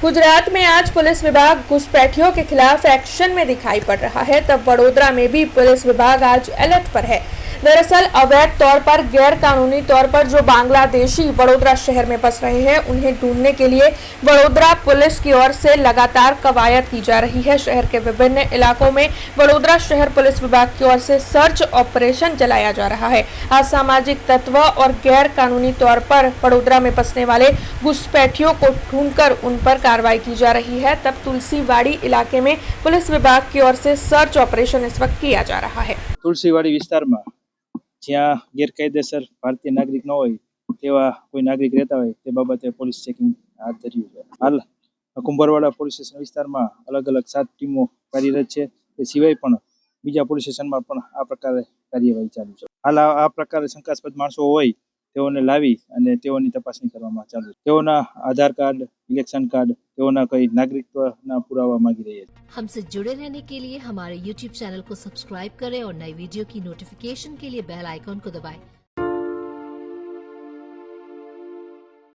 गुजरात में आज पुलिस विभाग घुसपैठियों के खिलाफ एक्शन में दिखाई पड़ रहा है, तब वडोदरा में भी पुलिस विभाग आज अलर्ट पर है। दरअसल अवैध तौर पर गैर कानूनी तौर पर जो बांग्लादेशी वडोदरा शहर में बस रहे हैं, उन्हें ढूंढने के लिए वडोदरा पुलिस की ओर से लगातार कवायद की जा रही है। शहर के विभिन्न इलाकों में वडोदरा शहर पुलिस विभाग की ओर से सर्च ऑपरेशन चलाया जा रहा है। असामाजिक तत्व और गैर कानूनी तौर पर वडोदरा में बसने वाले घुसपैठियों को ढूंढकर उन पर कार्रवाई की जा रही है। तब तुलसीवाड़ी इलाके में पुलिस विभाग की ओर से सर्च ऑपरेशन इस वक्त किया जा रहा है। तुलसीवाड़ी विस्तार में જ્યાં ગેરકાયદેસર ભારતીય નાગરિક ન હોય તેવા કોઈ નાગરિક રહેતા હોય તે બાબતે પોલીસ ચેકિંગ હાથ ધર્યું છે। હાલ કુંભારવાડા પોલીસ સ્ટેશન વિસ્તારમાં અલગ અલગ 7 ટીમો કાર્યરત છે। તે સિવાય પણ બીજા પોલીસ સ્ટેશનમાં પણ આ પ્રકારે કાર્યવાહી ચાલુ છે। હાલ આ પ્રકારે શંકાસ્પદ માણસો હોય તેઓને લાવી અને તેઓની તપાસણી કરવામાં ચાલુ છે। તેઓના આધાર કાર્ડ, ઇલેક્શન કાર્ડ, તેઓના કઈ નાગરિકત્વના પુરાવા માંગી રહ્યા છે। हमसे जुड़े रहने के लिए हमारे YouTube चैनल को सब्सक्राइब करें और नई वीडियो की नोटिफिकेशन के लिए बेल आइकॉन को दबाएं।